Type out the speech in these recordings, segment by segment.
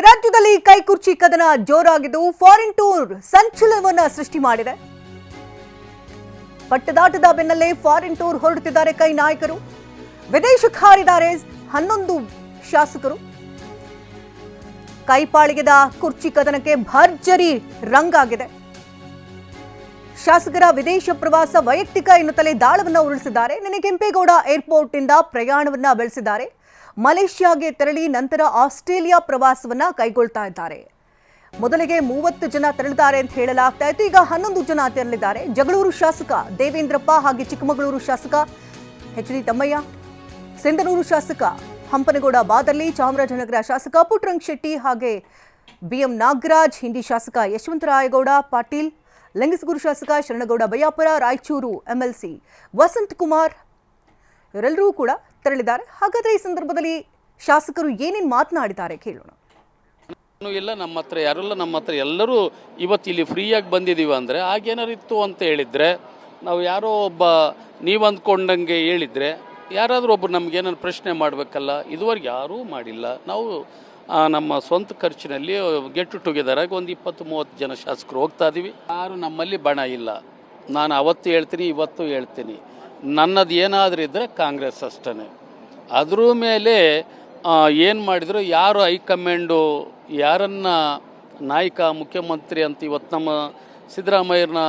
ರಾಜ್ಯದಲ್ಲಿ ಕೈಕುರ್ಚಿ ಕದನ ಜೋರಾಗಿದ್ದು foreign tour ಸಂಚಲನವನ್ನ ಸೃಷ್ಟಿ ಮಾಡಿದೆ. ಪಟ್ಟದಾಟದ ಬೆನ್ನಲ್ಲೇ ಫಾರಿನ್ ಟೂರ್ ಹೊರಡುತ್ತಿದ್ದಾರೆ ಕೈ ನಾಯಕರು. ವಿದೇಶಕ್ಕೆ ಹಾರಿದ್ದಾರೆ 11 ಶಾಸಕರು. ಕೈಪಾಳಿಗೆದ ಕುರ್ಚಿ ಕದನಕ್ಕೆ ಭರ್ಜರಿ ರಂಗಾಗಿದೆ. ಶಾಸಕರ ವಿದೇಶ ಪ್ರವಾಸ ವೈಯಕ್ತಿಕ ಎನ್ನುತ್ತಲೇ ದಾಳವನ್ನ ಉರುಳಿಸಿದ್ದಾರೆ. ನಿನ್ನೆ ಕೆಂಪೇಗೌಡ ಏರ್ಪೋರ್ಟ್ ಇಂದ ಪ್ರಯಾಣವನ್ನ ಬೆಳೆಸಿದ್ದಾರೆ. ಮಲೇಷ್ಯಾಗೆ ತೆರಳಿ ನಂತರ ಆಸ್ಟ್ರೇಲಿಯಾ ಪ್ರವಾಸವನ್ನ ಕೈಗೊಳ್ತಾ ಇದ್ದಾರೆ. ಮೊದಲಿಗೆ 30 ಜನ ತೆರಳಿದ್ದಾರೆ ಅಂತ ಹೇಳಲಾಗ್ತಾ ಇತ್ತು. ಈಗ 11 ಜನ ತೆರಳಿದ್ದಾರೆ. ಜಗಳೂರು ಶಾಸಕ ದೇವೇಂದ್ರಪ್ಪ ಹಾಗೆ ಚಿಕ್ಕಮಗಳೂರು ಶಾಸಕ ಎಚ್.ಡಿ. ತಮ್ಮಯ್ಯ, ಸಿಂಧನೂರು ಶಾಸಕ ಹಂಪನಗೌಡ ಬಾದರ್ಲಿ, ಚಾಮರಾಜನಗರ ಶಾಸಕ ಪುಟ್ಟರಂಗ ಶೆಟ್ಟಿ ಹಾಗೆ ಬಿಎಂ ನಾಗರಾಜ್, ಹಿಂಡಿ ಶಾಸಕ ಯಶವಂತರಾಯಗೌಡ ಪಾಟೀಲ್, ಲಿಂಗಸಗೂರು ಶಾಸಕ ಶರಣಗೌಡ ಬಯ್ಯಾಪುರ, ರಾಯಚೂರು ಎಂಎಲ್ಸಿ ವಸಂತ್ ಕುಮಾರ್ ಇವರೆಲ್ಲರೂ ಕೂಡ ತೆರಳಿದ್ದಾರೆ. ಹಾಗಾದ್ರೆ ಈ ಸಂದರ್ಭದಲ್ಲಿ ಶಾಸಕರು ಏನೇನು ಮಾತನಾಡಿದ್ದಾರೆ ಕೇಳೋಣ. ಇಲ್ಲ, ನಮ್ಮ ಹತ್ರ ಯಾರೆಲ್ಲ ನಮ್ಮ ಹತ್ರ ಎಲ್ಲರೂ ಇವತ್ತು ಇಲ್ಲಿ ಫ್ರೀಯಾಗಿ ಬಂದಿದ್ದೀವಿ ಅಂದರೆ ಆಗೇನಾರಿತ್ತು ಅಂತ ಹೇಳಿದರೆ ನಾವು ಯಾರೋ ಒಬ್ಬ ನೀವು ಅಂದ್ಕೊಂಡಂಗೆ ಹೇಳಿದರೆ ಯಾರಾದರೂ ಒಬ್ಬರು ನಮಗೇನಾದ್ರು ಪ್ರಶ್ನೆ ಮಾಡಬೇಕಲ್ಲ. ಇದುವರೆಗೆ ಯಾರೂ ಮಾಡಿಲ್ಲ. ನಾವು ನಮ್ಮ ಸ್ವಂತ ಖರ್ಚಿನಲ್ಲಿ ಗೆಟ್ ಟುಗೆದರ್ ಆಗಿ ಒಂದು 20-30 ಜನ ಶಾಸಕರು ಹೋಗ್ತಾ ಇದ್ದೀವಿ. ಯಾರು ನಮ್ಮಲ್ಲಿ ಬಣ ಇಲ್ಲ. ನಾನು ಅವತ್ತು ಹೇಳ್ತೀನಿ, ಇವತ್ತು ಹೇಳ್ತೀನಿ, ನನ್ನದು ಏನಾದರೂ ಇದ್ದರೆ ಕಾಂಗ್ರೆಸ್ ಅಷ್ಟೇ. ಅದ್ರ ಮೇಲೆ ಏನು ಮಾಡಿದ್ರು, ಯಾರು ಹೈಕಮಾಂಡು ಯಾರನ್ನ ನಾಯಕ ಮುಖ್ಯಮಂತ್ರಿ ಅಂತ ಇವತ್ತು ನಮ್ಮ ಸಿದ್ದರಾಮಯ್ಯನ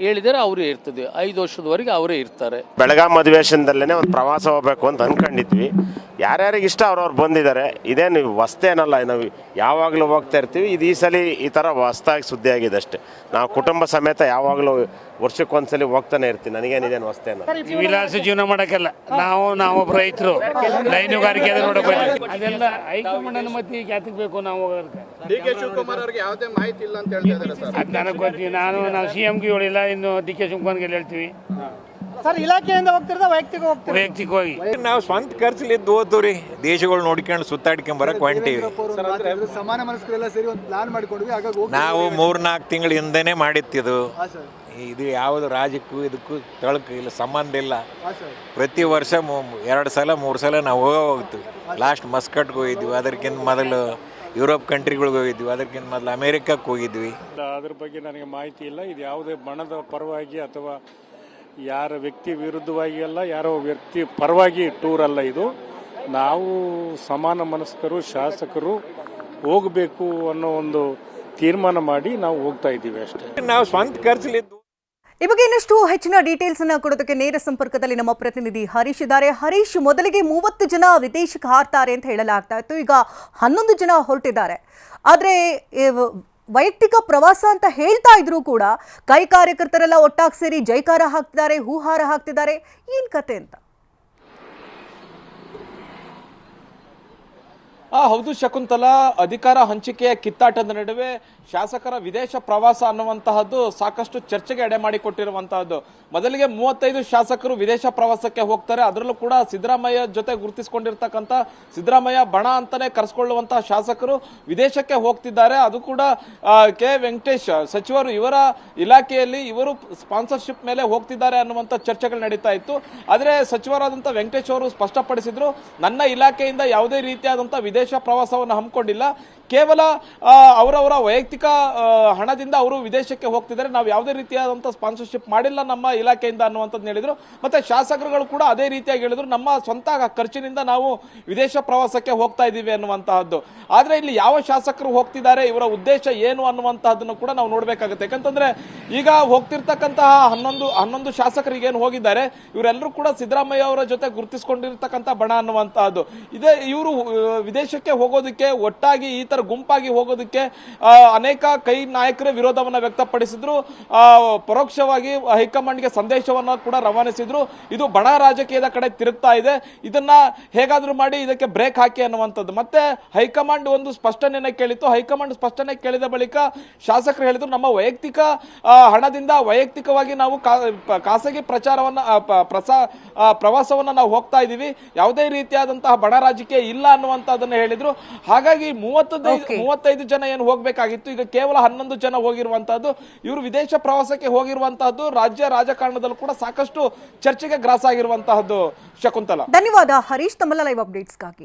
ಹೇಳಿದರೆ ಅವರೇ ಇರ್ತದೆ. 5 ವರ್ಷದವರೆಗೆ ಅವರೇ ಇರ್ತಾರೆ. ಬೆಳಗಾಂ ಅಧಿವೇಶನದಲ್ಲೇ ಒಂದು ಪ್ರವಾಸ ಹೋಗಬೇಕು ಅಂತ ಅಂದ್ಕೊಂಡಿದ್ವಿ. ಯಾರ್ಯಾರಿಗೆ ಇಷ್ಟ ಅವ್ರವ್ರು ಬಂದಿದ್ದಾರೆ. ಇದೇನು ಹೊಸ್ತೇನಲ್ಲ, ನಾವು ಯಾವಾಗಲೂ ಹೋಗ್ತಾ ಇರ್ತೀವಿ. ಇದು ಈ ಸಲ ಈ ಥರ ಹೊಸ್ತಾಗಿ ಸುದ್ದಿ ಆಗಿದೆ ಅಷ್ಟೇ. ನಾವು ಕುಟುಂಬ ಸಮೇತ ಯಾವಾಗಲೂ ವರ್ಷಕ್ಕೊಂದ್ಸಲಿ ಹೋಗ್ತಾನೆ ಇರ್ತೀನಿ. ನನಗೇನಿದೇನು ಹೊಸ್ತೇನ ವಿಲಾಸ ಜೀವನ ಮಾಡೋಕ್ಕಲ್ಲ. ನಾವೊಬ್ಬ ರೈತರು ಹೈನುಗಾರಿಕೆ ನೋಡಕ್ ಹೋಗ್ತೀವಿ. ಅದೆಲ್ಲ ಹೈಕಮಾಂಡ್ ಅನುಮತಿ ಯಾತಕ್ಕೆ ಬೇಕು ನಾವು ಹೋಗೋದಕ್ಕೆ? ಡಿ.ಕೆ. ಶಿವಕುಮಾರ್ ಅವರಿಗೆ ಯಾವುದೇ ಮಾಹಿತಿ ಇಲ್ಲ ಅಂತ ಹೇಳ್ತಿದ್ದಾರೆ ಸರ್. ಅದು ನನಗೆ ಗೊತ್ತಿ. ನಾವು ಸಿ.ಎಂ.ಗೆ ಹೇಳಿಲ್ಲ, ಇನ್ನು ಡಿ.ಕೆ. ಶಿವಕುಮಾರ್ಗೆ ಹೇಳ್ತೀವಿ ಸರ್. ಇಲಾಖೆಯಿಂದ ಹೋಗ್ತಿರೋದ ವೈಯಕ್ತಿಕವಾಗಿ ನಾವು ಸ್ವಂತ ಖರ್ಚಲ್ಲಿದ್ದು ಓದ್ತೀವಿ. ದೇಶಗಳು ನೋಡ್ಕೊಂಡು ಸುತ್ತಾಡ್ಕೊಂಡ್ ಬರಕ್ ಹೊಂಟೀವಿ. ಸಮಾನ ಮನಸ್ಕರೆಲ್ಲ ಸೇರಿ ಒಂದು ಪ್ಲಾನ್ ಮಾಡ್ಕೊಂಡ್ವಿ. ನಾವು 3-4 ತಿಂಗಳ ಹಿಂದೆನೆ ಮಾಡಿತ್ತಿದ್ದು. ಇದು ಯಾವುದು ರಾಜ್ಯಕ್ಕೂ ಇದಕ್ಕೂ ತಳಕು ಇಲ್ಲ, ಸಂಬಂಧ ಇಲ್ಲ. ಪ್ರತಿ ವರ್ಷ 2 ಸಲ 3 ಸಲ ನಾವು ಹೋಗ್ತೀವಿ. ಲಾಸ್ಟ್ ಮಸ್ಕಟ್ಗೆ ಹೋಗಿದ್ವಿ, ಅದಕ್ಕಿಂತ ಮೊದಲು ಯುರೋಪ್ ಕಂಟ್ರಿಗಳಿಗೆ ಹೋಗಿದ್ವಿ, ಅದಕ್ಕಿಂತ ಮೊದಲು ಅಮೇರಿಕಕ್ಕೆ ಹೋಗಿದ್ವಿ. ಅದ್ರ ಬಗ್ಗೆ ನನಗೆ ಮಾಹಿತಿ ಇಲ್ಲ. ಇದು ಯಾವುದೇ ಬಣದ ಪರವಾಗಿ ಅಥವಾ ಯಾರ ವ್ಯಕ್ತಿ ವಿರುದ್ಧವಾಗಿ ಅಲ್ಲ, ಯಾರೋ ವ್ಯಕ್ತಿ ಪರವಾಗಿ ಟೂರ್ ಅಲ್ಲ. ಇದು ನಾವು ಸಮಾನ ಮನಸ್ಕರು ಶಾಸಕರು ಹೋಗಬೇಕು ಅನ್ನೋ ಒಂದು ತೀರ್ಮಾನ ಮಾಡಿ ನಾವು ಹೋಗ್ತಾ ಇದ್ದೀವಿ ಅಷ್ಟೇ. ನಾವು ಸ್ವಂತ ಖರ್ಚಲ್ಲಿದ್ದು. ಈ ಬಗ್ಗೆ ಇನ್ನಷ್ಟು ಹೆಚ್ಚಿನ ಡೀಟೇಲ್ಸ್ ಅನ್ನ ಕೊಡೋದಕ್ಕೆ ನೇರ ಸಂಪರ್ಕದಲ್ಲಿ ನಮ್ಮ ಪ್ರತಿನಿಧಿ ಹರೀಶ್ ಇದ್ದಾರೆ. ಹರೀಶ್, ಮೊದಲಿಗೆ 30 ಜನ ವಿದೇಶಕ್ಕೆ ಹಾರ್ತಾರೆ ಅಂತ ಹೇಳಲಾಗ್ತಾ ಇತ್ತು. ಈಗ 11 ಜನ ಹೊರಟಿದ್ದಾರೆ. ಆದರೆ ವೈಯಕ್ತಿಕ ಪ್ರವಾಸ ಅಂತ ಹೇಳ್ತಾ ಇದ್ರು ಕೂಡ ಕೈ ಕಾರ್ಯಕರ್ತರೆಲ್ಲ ಒಟ್ಟಾಗಿ ಸೇರಿ ಜೈಕಾರ ಹಾಕ್ತಿದ್ದಾರೆ, ಹೂಹಾರ ಹಾಕ್ತಿದ್ದಾರೆ. ಏನ್ ಕತೆ ಅಂತ? ಹೌದು ಶಕುಂತಲಾ, ಅಧಿಕಾರ ಹಂಚಿಕೆಯ ಕಿತ್ತಾಟದ ನಡುವೆ ಶಾಸಕರ ವಿದೇಶ ಪ್ರವಾಸ ಅನ್ನುವಂತಹದ್ದು ಸಾಕಷ್ಟು ಚರ್ಚೆಗೆ ಎಡೆ ಮಾಡಿಕೊಟ್ಟಿರುವಂತಹದ್ದು. ಮೊದಲಿಗೆ 35 ಶಾಸಕರು ವಿದೇಶ ಪ್ರವಾಸಕ್ಕೆ ಹೋಗ್ತಾರೆ. ಅದರಲ್ಲೂ ಕೂಡ ಸಿದ್ದರಾಮಯ್ಯ ಜೊತೆ ಗುರುತಿಸಿಕೊಂಡಿರ್ತಕ್ಕಂಥ ಸಿದ್ದರಾಮಯ್ಯ ಬಣ ಅಂತಾನೆ ಕರೆಸ್ಕೊಳ್ಳುವಂತಹ ಶಾಸಕರು ವಿದೇಶಕ್ಕೆ ಹೋಗ್ತಿದ್ದಾರೆ. ಅದು ಕೂಡ ಕೆ ವೆಂಕಟೇಶ್ ಸಚಿವರು ಇವರ ಇಲಾಖೆಯಲ್ಲಿ ಇವರು ಸ್ಪಾನ್ಸರ್ಶಿಪ್ ಮೇಲೆ ಹೋಗ್ತಿದ್ದಾರೆ ಅನ್ನುವಂಥ ಚರ್ಚೆಗಳು ನಡೀತಾ ಇತ್ತು. ಆದರೆ ಸಚಿವರಾದಂಥ ವೆಂಕಟೇಶ್ ಅವರು ಸ್ಪಷ್ಟಪಡಿಸಿದ್ರು, ನನ್ನ ಇಲಾಖೆಯಿಂದ ಯಾವುದೇ ರೀತಿಯಾದಂಥ ವಿದೇಶ ಪ್ರವಾಸವನ್ನು ಹಮ್ಮಿಕೊಂಡಿಲ್ಲ. ಕೇವಲ ಅವರವರ ವೈಯಕ್ತಿಕ ಹಣದಿಂದ ಅವರು ವಿದೇಶಕ್ಕೆ ಹೋಗ್ತಿದ್ದಾರೆ. ನಾವು ಯಾವುದೇ ರೀತಿಯಾದಂಥ ಸ್ಪಾನ್ಸರ್ಶಿಪ್ ಮಾಡಿಲ್ಲ ನಮ್ಮ ಇಲಾಖೆಯಿಂದ ಅನ್ನುವಂಥದ್ದು ಹೇಳಿದ್ರು. ಮತ್ತೆ ಶಾಸಕರುಗಳು ಕೂಡ ಅದೇ ರೀತಿಯಾಗಿ ಹೇಳಿದ್ರು, ನಮ್ಮ ಸ್ವಂತ ಖರ್ಚಿನಿಂದ ನಾವು ವಿದೇಶ ಪ್ರವಾಸಕ್ಕೆ ಹೋಗ್ತಾ ಇದ್ದೀವಿ ಅನ್ನುವಂತಹದ್ದು. ಆದ್ರೆ ಇಲ್ಲಿ ಯಾವ ಶಾಸಕರು ಹೋಗ್ತಿದ್ದಾರೆ, ಇವರ ಉದ್ದೇಶ ಏನು ಅನ್ನುವಂತಹದ್ದನ್ನು ಕೂಡ ನಾವು ನೋಡ್ಬೇಕಾಗುತ್ತೆ. ಯಾಕಂತಂದ್ರೆ ಈಗ ಹೋಗ್ತಿರ್ತಕ್ಕಂತಹ 11 ಶಾಸಕರಿಗೆ ಏನು ಹೋಗಿದ್ದಾರೆ, ಇವರೆಲ್ಲರೂ ಕೂಡ ಸಿದ್ದರಾಮಯ್ಯ ಅವರ ಜೊತೆ ಗುರುತಿಸಿಕೊಂಡಿರ್ತಕ್ಕಂಥ ಬಣ ಅನ್ನುವಂತಹದ್ದು ಇದೆ. ಇವರು ವಿದೇಶಕ್ಕೆ ಹೋಗೋದಕ್ಕೆ ಒಟ್ಟಾಗಿ ಈ ತರ ಗುಂಪಾಗಿ ಹೋಗೋದಕ್ಕೆ ಅನೇಕ ಕೈ ನಾಯಕರ ವಿರೋಧವನ್ನ ವ್ಯಕ್ತಪಡಿಸಿದ್ರು. ಪರೋಕ್ಷವಾಗಿ ಹೈಕಮಾಂಡ್ಗೆ ಸಂದೇಶವನ್ನ ಕೂಡ ರವಾನಿಸಿದ್ರು. ಇದು ಬಣ ರಾಜಕೀಯದ ಕಡೆ ತಿರುಗ್ತಾ ಇದೆ, ಇದನ್ನ ಹೇಗಾದ್ರೂ ಮಾಡಿ ಇದಕ್ಕೆ ಬ್ರೇಕ್ ಹಾಕಿ ಅನ್ನುವಂಥದ್ದು. ಮತ್ತೆ ಹೈಕಮಾಂಡ್ ಒಂದು ಸ್ಪಷ್ಟನೆಯನ್ನ ಕೇಳಿತ್ತು. ಹೈಕಮಾಂಡ್ ಸ್ಪಷ್ಟನೆ ಕೇಳಿದ ಬಳಿಕ ಶಾಸಕರು ಹೇಳಿದ್ರು, ನಮ್ಮ ವೈಯಕ್ತಿಕ ಹಣದಿಂದ ವೈಯಕ್ತಿಕವಾಗಿ ನಾವು ಖಾಸಗಿ ಪ್ರವಾಸವನ್ನ ನಾವು ಹೋಗ್ತಾ ಇದ್ದೀವಿ, ಯಾವುದೇ ರೀತಿಯಾದಂತಹ ಬಣ ರಾಜಕೀಯ ಇಲ್ಲ ಅನ್ನುವಂಥದ್ದನ್ನ ಹೇಳಿದ್ರು. ಹಾಗಾಗಿ 35 ಜನ ಏನು ಹೋಗಬೇಕಾಗಿತ್ತು, ಈಗ ಕೇವಲ 11 ಜನ ಹೋಗಿರುವಂತಹದ್ದು. ಇವರು ವಿದೇಶ ಪ್ರವಾಸಕ್ಕೆ ಹೋಗಿರುವಂತಹದ್ದು ರಾಜ್ಯ ರಾಜಕಾರಣದಲ್ಲೂ ಕೂಡ ಸಾಕಷ್ಟು ಚರ್ಚೆಗೆ ಗ್ರಾಸ ಆಗಿರುವಂತಹದ್ದು. ಶಕುಂತಲಾ, ಧನ್ಯವಾದ ಹರೀಶ್, ತಮ್ಮ ಲೈವ್ ಅಪ್ಡೇಟ್ಸ್ಗಾಗಿ.